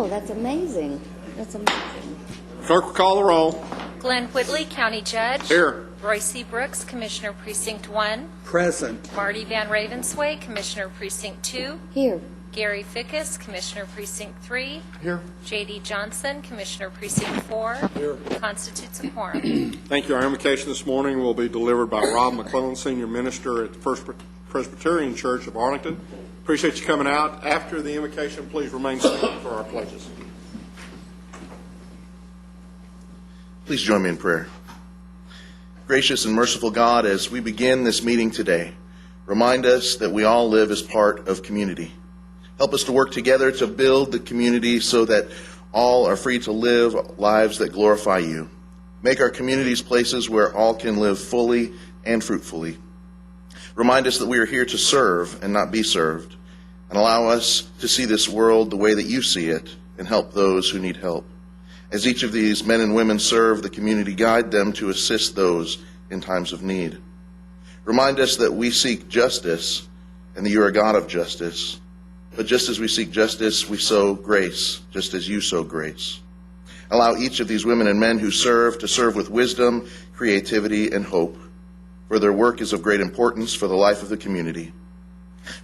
Oh, that's amazing. That's amazing. Clerk will call the roll. Glenn Whitley, County Judge. Here. Roy C. Brooks, Commissioner Precinct 1. Present. Marty Van Ravensway, Commissioner Precinct 2. Here. Gary Fickus, Commissioner Precinct 3. Here. J.D. Johnson, Commissioner Precinct 4. Here. Constitutes a quorum. Thank you. Our invocation this morning will be delivered by Rob McClellan, Senior Minister at the First Presbyterian Church of Arlington. Appreciate you coming out. After the invocation, please remain standing for our pledges. Please join me in prayer. Gracious and merciful God, as we begin this meeting today, remind us that we all live as part of community. Help us to work together to build the community so that all are free to live lives that glorify you. Make our communities places where all can live fully and fruitfully. Remind us that we are here to serve and not be served, and allow us to see this world the way that you see it and help those who need help. As each of these men and women serve the community, guide them to assist those in times of need. Remind us that we seek justice and that you are a God of justice. But just as we seek justice, we sow grace, just as you sow grace. Allow each of these women and men who serve to serve with wisdom, creativity, and hope, for their work is of great importance for the life of the community.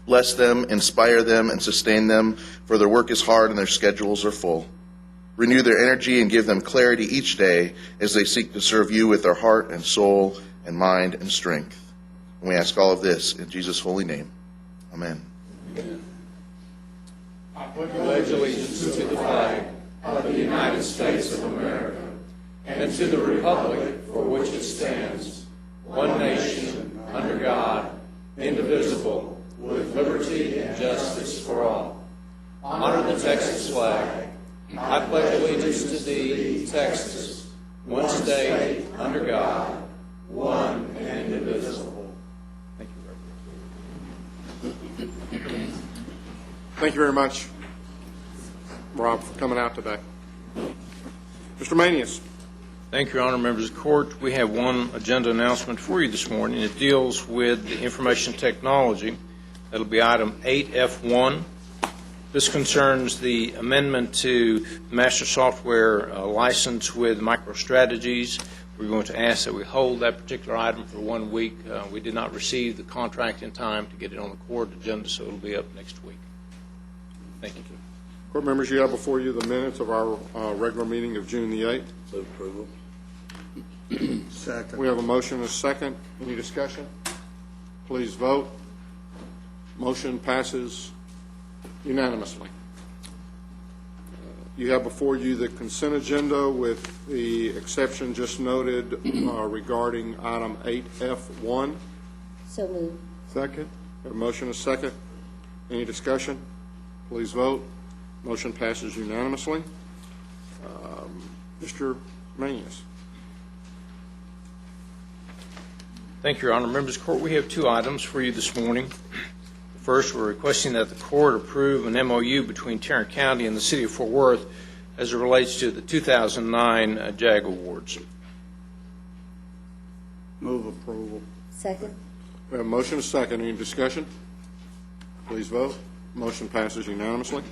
Bless them, inspire them, and sustain them, for their work is hard and their schedules are full. Renew their energy and give them clarity each day as they seek to serve you with their heart and soul and mind and strength. And we ask all of this in Jesus' holy name. Amen. I pledge allegiance to the flag of the United States of America and to the republic for which it stands, one nation, under God, indivisible, with liberty and justice for all. Honor the Texas flag. I pledge allegiance to thee, Texas, one state, under God, one and indivisible. Thank you, Reverend. Thank you very much, Rob, for coming out today. Mr. Manius. Thank you, Your Honor. Members of the Court, we have one agenda announcement for you this morning. It deals with the information technology. That'll be item 8F1. This concerns the amendment to master software license with MicroStrategies. We're going to ask that we hold that particular item for 1 week. We did not receive the contract in time to get it on the court agenda, so it'll be up next week. Thank you. Court members, you have before you the minutes of our regular meeting of June the 8th. Move approval. Second. We have a motion and a second. Any discussion? Please vote. Motion passes unanimously. You have before you the consent agenda with the exception just noted regarding item 8F1. So moved. Second. We have a motion and a second. Any discussion? Please vote. Motion passes unanimously. Mr. Manius. Thank you, Your Honor. Members of the Court, we have two items for you this morning. First, we're requesting that the court approve an MOU between Tarrant County and the City of Fort Worth as it relates to the 2009 JAG Awards. Move approval. Second. We have a motion and a second. Any discussion? Please vote. Motion passes unanimously.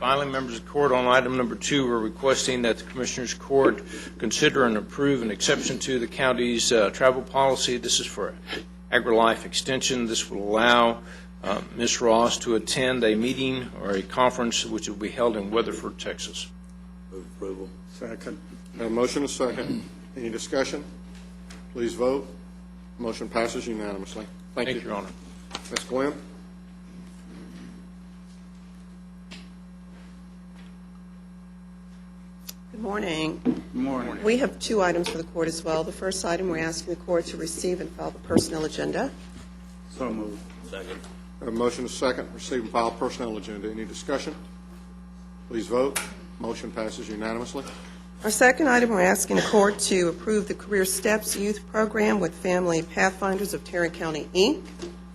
Finally, members of the court, on item number 2, we're requesting that the Commissioners Court consider and approve an exception to the county's travel policy. This is for AgriLife Extension. This will allow Ms. Ross to attend a meeting or a conference which will be held in Weatherford, Texas. Move approval. Second. We have a motion and a second. Any discussion? Please vote. Motion passes unanimously. Thank you, Your Honor. Ms. Glenn. Good morning. Good morning. We have two items for the court as well. The first item, we're asking the court to receive and file the personnel agenda. So moved. Second. We have a motion and a second. Receive and file personnel agenda. Any discussion? Please vote. Motion passes unanimously. Our second item, we're asking the court to approve the Career Steps Youth Program with Family Pathfinders of Tarrant County, Inc.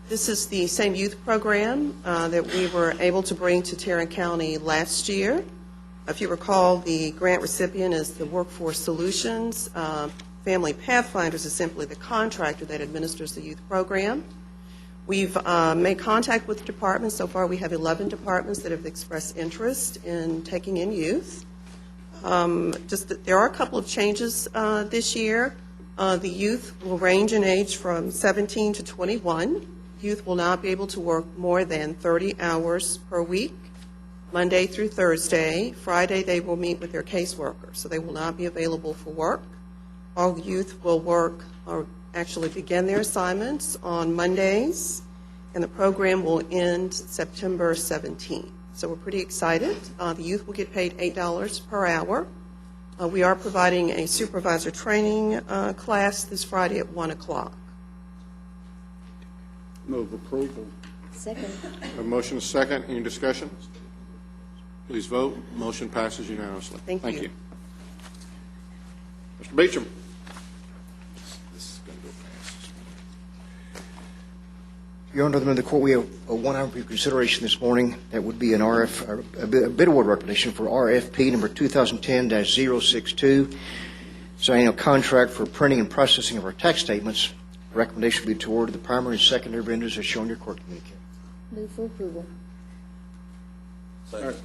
This is the same youth program that we were able to bring to Tarrant County last year. If you recall, the grant recipient is the Workforce Solutions. Family Pathfinders is simply the contractor that administers the youth program. We've made contact with departments. So far, we have 11 departments that have expressed interest in taking in youth. There are a couple of changes this year. The youth will range in age from 17 to 21. Youth will not be able to work more than 30 hours per week, Monday through Thursday. Friday, they will meet with their caseworker, so they will not be available for work. All youth will work or actually begin their assignments on Mondays, and the program will end September 17th. So we're pretty excited. The youth will get paid $8 per hour. We are providing a supervisor training class this Friday at 1 o'clock. Move approval. Second. A motion is second. Any discussion? Please vote. Motion passes unanimously. Thank you. Mr. Beecham. Your Honor, the court, we have one item for consideration this morning. That would be a bid award recommendation for RFP number 2010-062. It's an annual contract for printing and processing of our tax statements. The recommendation will be toward the primary and secondary vendors as shown in your court communique. Move for approval. Second.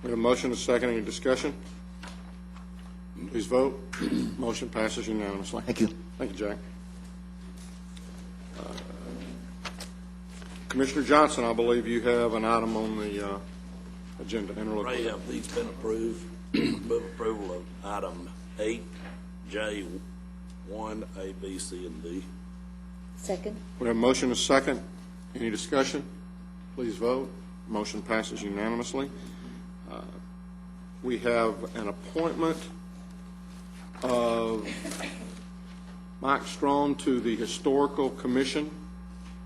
We have a motion is second. Any discussion? Please vote. Motion passes unanimously. Thank you. Thank you, Jack. Commissioner Johnson, I believe you have an item on the agenda. Ray, have these been approved? Move approval of item 8J, 1A, B, C, and D. Second. We have a motion is second. Any discussion? Please vote. Motion passes unanimously. We have an appointment of Mike Strong to the Historical Commission,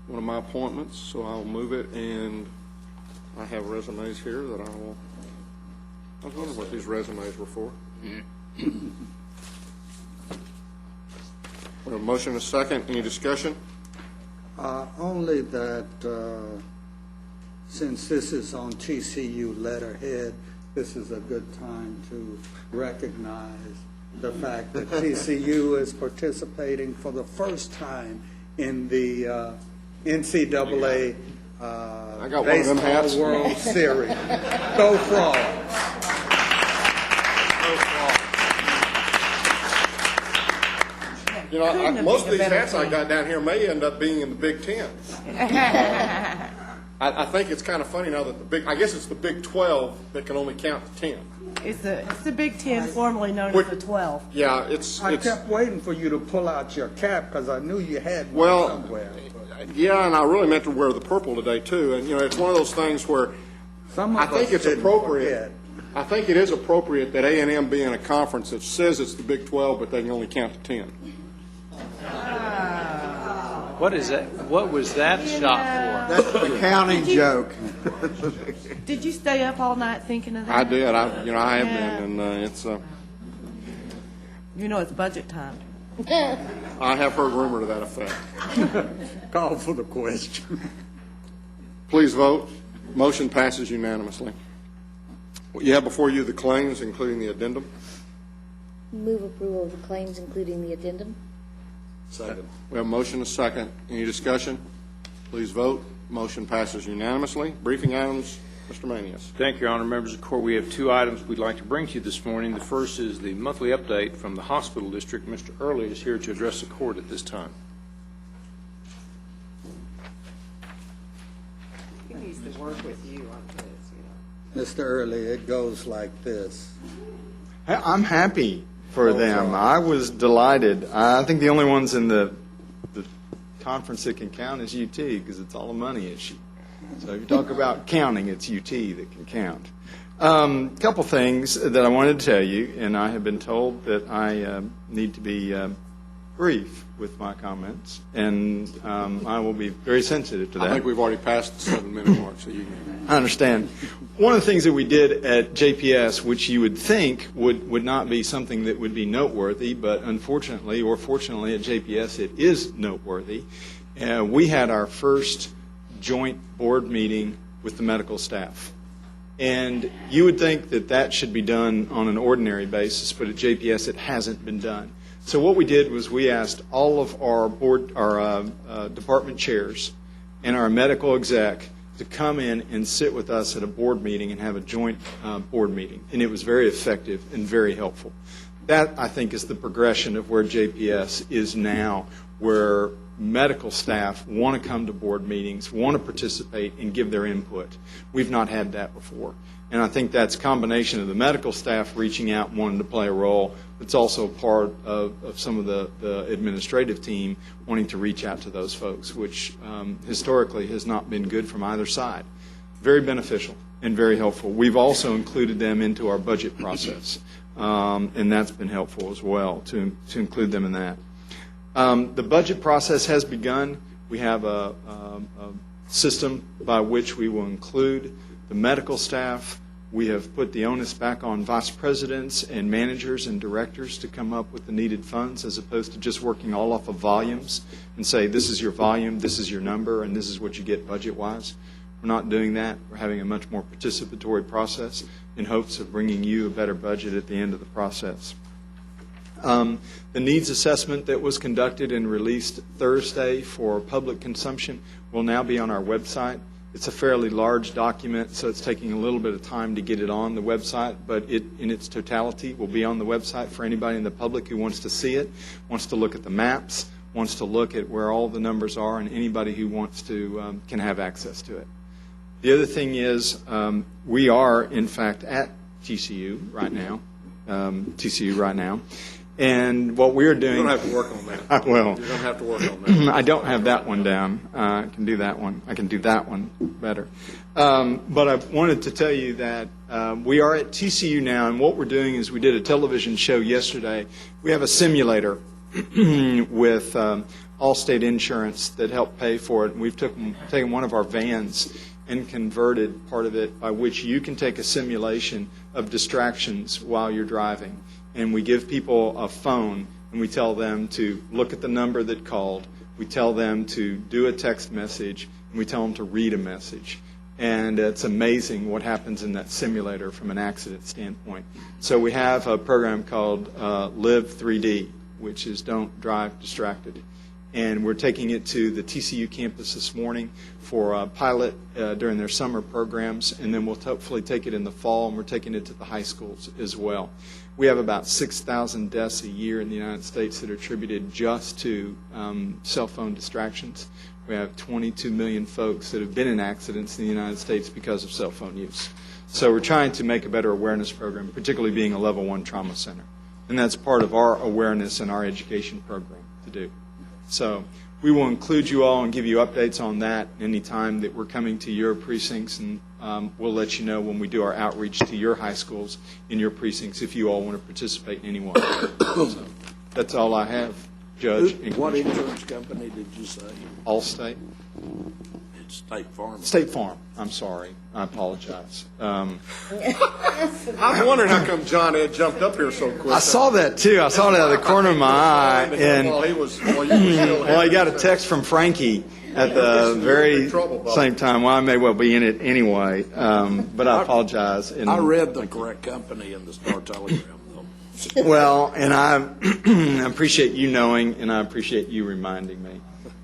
one of my appointments, so I'll move it, and I have resumes here that I was wondering what these resumes were for. We have a motion is second. Any discussion? Only that since this is on TCU letterhead, this is a good time to recognize the fact that TCU is participating for the first time in the NCAA I got one of them hats. Baseball World Series. Go Frogs. You know, most of these hats I got down here may end up being in the Big Ten. I think it's kind of funny now that I guess it's the Big 12 that can only count to 10. It's the Big Ten, formerly known as the 12. Yeah, I kept waiting for you to pull out your cap because I knew you had one somewhere. Yeah, and I really meant to wear the purple today too. And you know, it's one of those things where I think it's appropriate. I think it is appropriate that A&M be in a conference that says it's the Big 12, but they can only count to 10. What is that? What was that shot for? That's the counting joke. Did you stay up all night thinking of that? I did. I have been, and it's. You know it's budget time. I have heard rumor to that effect. Call for the question. Please vote. Motion passes unanimously. You have before you the claims, including the addendum. Move approval of the claims, including the addendum. Second. We have a motion and a second. Any discussion? Please vote. Motion passes unanimously. Briefing items, Mr. Manius. Thank you, Your Honor. Members of the court, we have two items we'd like to bring to you this morning. The first is the monthly update from the hospital district. Mr. Early is here to address the court at this time. He needs to work with you on this, Mr. Early, it goes like this. I'm happy for them. I was delighted. I think the only ones in the conference that can count is UT because it's all a money issue. So if you talk about counting, it's UT that can count. Couple things that I wanted to tell you, and I have been told that I need to be brief with my comments, and I will be very sensitive to that. I think we've already passed the 7-minute mark, so you can. I understand. One of the things that we did at JPS, which you would think would not be something that would be noteworthy, but unfortunately or fortunately at JPS it is noteworthy. We had our first joint board meeting with the medical staff. And you would think that that should be done on an ordinary basis, but at JPS it hasn't been done. So what we did was we asked all of our department chairs and our medical exec to come in and sit with us at a board meeting and have a joint board meeting. And it was very effective and very helpful. That, I think, is the progression of where JPS is now, where medical staff want to come to board meetings, want to participate, and give their input. We've not had that before. And I think that's a combination of the medical staff reaching out and wanting to play a role. It's also part of some of the administrative team wanting to reach out to those folks, which historically has not been good from either side. Very beneficial and very helpful. We've also included them into our budget process, and that's been helpful as well to include them in that. The budget process has begun. We have a system by which we will include the medical staff. We have put the onus back on vice presidents and managers and directors to come up with the needed funds, as opposed to just working all off of volumes and say, this is your volume, this is your number, and this is what you get budget-wise. We're not doing that. We're having a much more participatory process in hopes of bringing you a better budget at the end of the process. The needs assessment that was conducted and released Thursday for public consumption will now be on our website. It's a fairly large document, so it's taking a little bit of time to get it on the website, but it, in its totality, will be on the website for anybody in the public who wants to see it, wants to look at the maps, wants to look at where all the numbers are, and anybody who wants to can have access to it. The other thing is we are, in fact, at TCU right now, and what we're doing... You're going to have to work on that. Well, you're going to have to work on that. I don't have that one down. I can do that one. I can do that one better. But I wanted to tell you that we are at TCU now, and what we're doing is we did a television show yesterday. We have a simulator with Allstate Insurance that helped pay for it, and we've taken one of our vans and converted part of it by which you can take a simulation of distractions while you're driving. And we give people a phone, and we tell them to look at the number that called. We tell them to do a text message, and we tell them to read a message. And it's amazing what happens in that simulator from an accident standpoint. So we have a program called Live 3D, which is Don't Drive Distracted. And we're taking it to the TCU campus this morning for a pilot during their summer programs, and then we'll hopefully take it in the fall, and we're taking it to the high schools as well. We have about 6,000 deaths a year in the United States that are attributed just to cell phone distractions. We have 22 million folks that have been in accidents in the United States because of cell phone use. So we're trying to make a better awareness program, particularly being a level 1 trauma center. And that's part of our awareness and our education program to do. So we will include you all and give you updates on that any time that we're coming to your precincts, and we'll let you know when we do our outreach to your high schools in your precincts if you all want to participate in any one. So that's all I have, Judge. What insurance company did you say? Allstate. It's State Farm. State Farm. I'm sorry. I apologize. I was wondering how come John Ed jumped up here so quick. I saw that too. I saw it out of the corner of my eye, and well, I got a text from Frankie at the very same time. Well, I may well be in it anyway, but I apologize. And I read the correct company in the Star Telegram, though. Well, and I appreciate you knowing, and I appreciate you reminding me.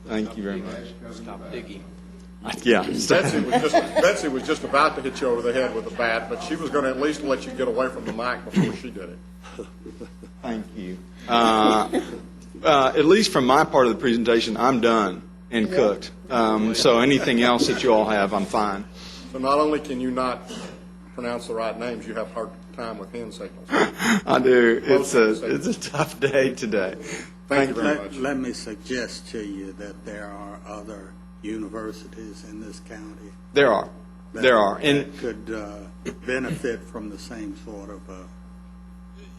Thank you very much. Stop digging. Yeah. Betsy was just about to hit you over the head with a bat, but she was going to at least let you get away from the mic before she did it. Thank you. At least from my part of the presentation, I'm done and cooked. So anything else that you all have, I'm fine. So not only can you not pronounce the right names, you have a hard time with hand signals. I do. It's a tough day today. Thank you very much. Let me suggest to you that there are other universities in this county. There are. And could benefit from the same sort of...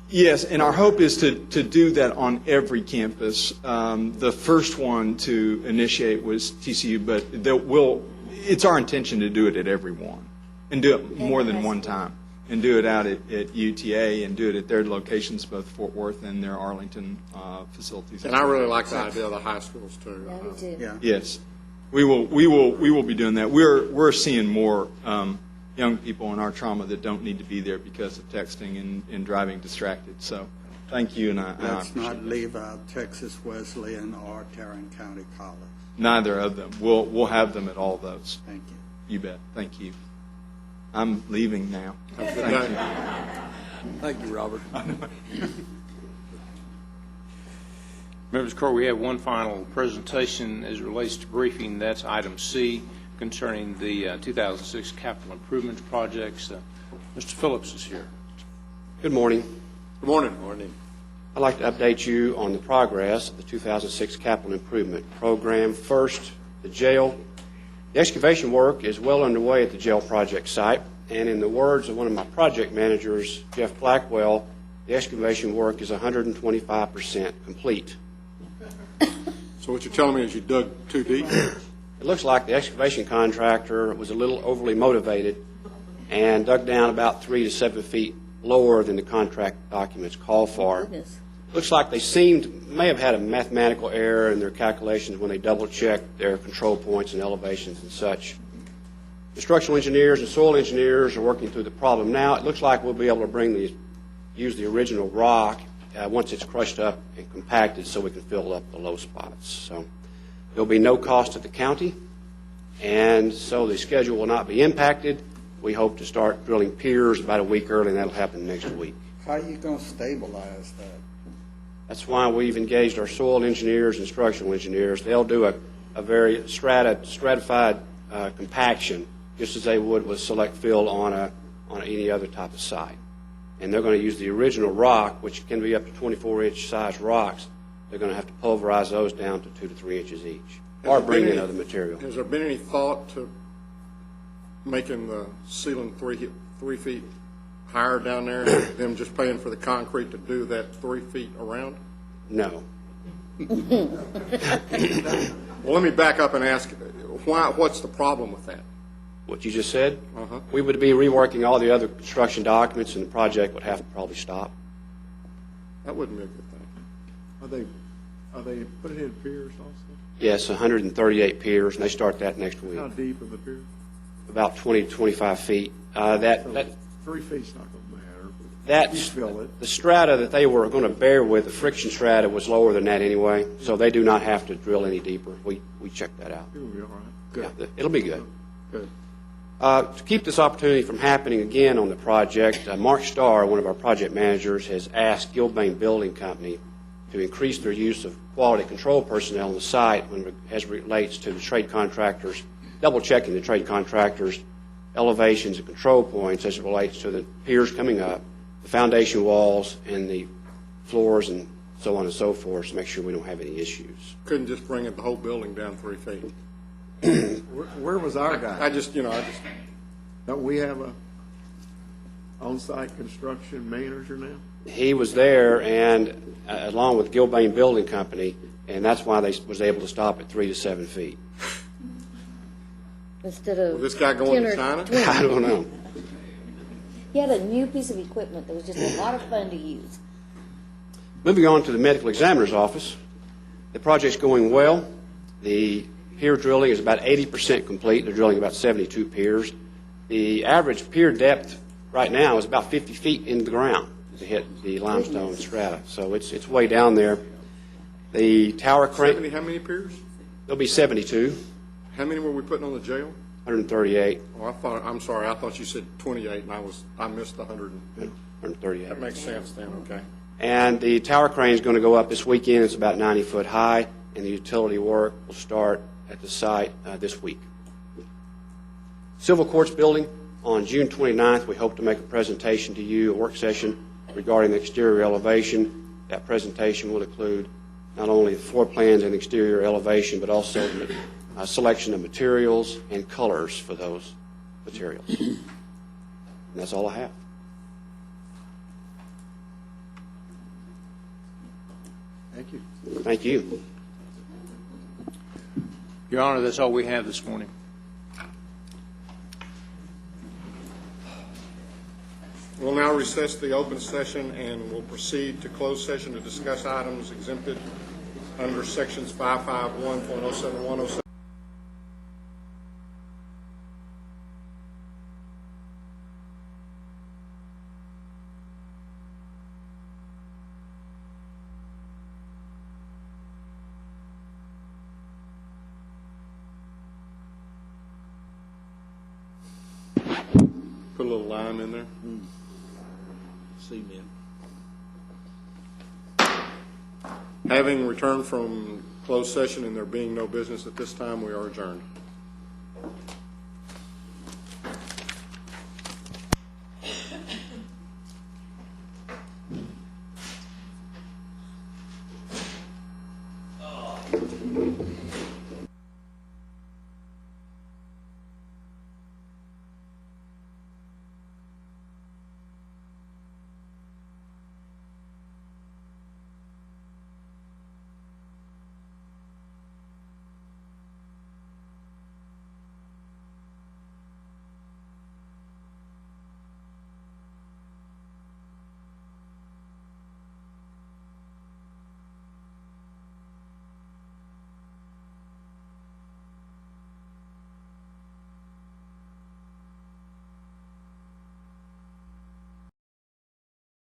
Yes, and our hope is to do that on every campus. The first one to initiate was TCU, but it's our intention to do it at every one and do it more than one time. And do it out at UTA and do it at their locations, both Fort Worth and their Arlington facilities. And I really like the idea of the high schools, too. Yeah, me too. Yeah. Yes. We will be doing that. We're seeing more young people in our trauma that don't need to be there because of texting and driving distracted. So Thank you, and I Let's appreciate not it. leave out Texas Wesleyan or Tarrant County College. Neither of them. We'll have them at all those. Thank you. You bet. Thank you. I'm leaving now. Have a good Thank day. Thank you, Robert. Members of the court, we have one final presentation as it relates to briefing. That's item C concerning the 2006 capital improvement projects. Mr. Phillips is here. Good morning. Good morning. Morning. I'd like to update you on the progress of the 2006 capital improvement program. First, the jail. The excavation work is well underway at the jail project site, and in the words of one of my project managers, Jeff Blackwell, the excavation work is 125% complete. So what you're telling me is you dug too deep? It looks like the excavation contractor was a little overly motivated and dug down about 3 to 7 feet lower than the contract documents call for. Goodness. Looks like they may have had a mathematical error in their calculations when they double-checked their control points and elevations and such. The structural engineers and soil engineers are working through the problem now. It looks like we'll be able to use the original rock once it's crushed up and compacted so we can fill up the low spots. So there'll be no cost to the county, and so the schedule will not be impacted. We hope to start drilling piers about a week early, and that'll happen next week. How are you going to stabilize that? That's why we've engaged our soil engineers and structural engineers. They'll do a very stratified compaction, just as they would with select fill on any other type of site. And they're going to use the original rock, which can be up to 24-inch size rocks. They're going to have to pulverize those down to 2 to 3 inches each, or bring in other material. Has there been any thought to making the ceiling 3 feet higher down there, and them just paying for the concrete to do that 3 feet around? No. Well, let me back up and ask, what's the problem with that? What you just said? Uh-huh. We would be reworking all the other construction documents, and the project would have to probably stop. That wouldn't be a good thing. Are they putting in piers also? Yes, 138 piers, and they start that next week. How deep are the piers? About 20 to 25 feet. That 3 feet's not going to matter. That's You fill it. the strata that they were going to bear with. The friction strata was lower than that anyway, so they do not have to drill any deeper. We checked that out. It'll be all right. Yeah, it'll be good. Good. To keep this opportunity from happening again on the project, Mark Starr, one of our project managers, has asked Gilbane Building Company to increase their use of quality control personnel on the site as relates to the trade contractors, double-checking the trade contractors' elevations and control points as it relates to the piers coming up, the foundation walls, and the floors, and so on and so forth, to make sure we don't have any issues. Couldn't just bring the whole building down 3 feet? Where was our guy? I just Don't we have a on-site construction manager now? He was there, and along with Gilbane Building Company, and that's why they was able to stop at 3 to 7 feet. Instead of Was this guy going 10 to or China? 20. I don't know. He had a new piece of equipment that was just a lot of fun to use. Moving on to the medical examiner's office, the project's going well. The pier drilling is about 80% complete. They're drilling about 72 piers. The average pier depth right now is about 50 feet into the ground to hit the limestone strata. So it's way down there. The tower crane, How many piers? there'll be 72, How many were we putting on the jail? 138, Oh, I'm sorry, I thought you said 28, and I missed the 100. 138. That makes sense then, okay. And the tower crane is going to go up this weekend. It's about 90 foot high, and the utility work will start at the site this week. Civil Courts Building, on June 29th, we hope to make a presentation to you, a work session regarding the exterior elevation. That presentation will include not only the floor plans and exterior elevation, but also a selection of materials and colors for those materials. And that's all I have. Thank you. Thank you. Your Honor, that's all we have this morning. We'll now recess the open session and we'll proceed to closed session to discuss items exempted under sections 551.07107. little lime in there. Cement. Having returned from closed session and there being no business at this time, we are adjourned.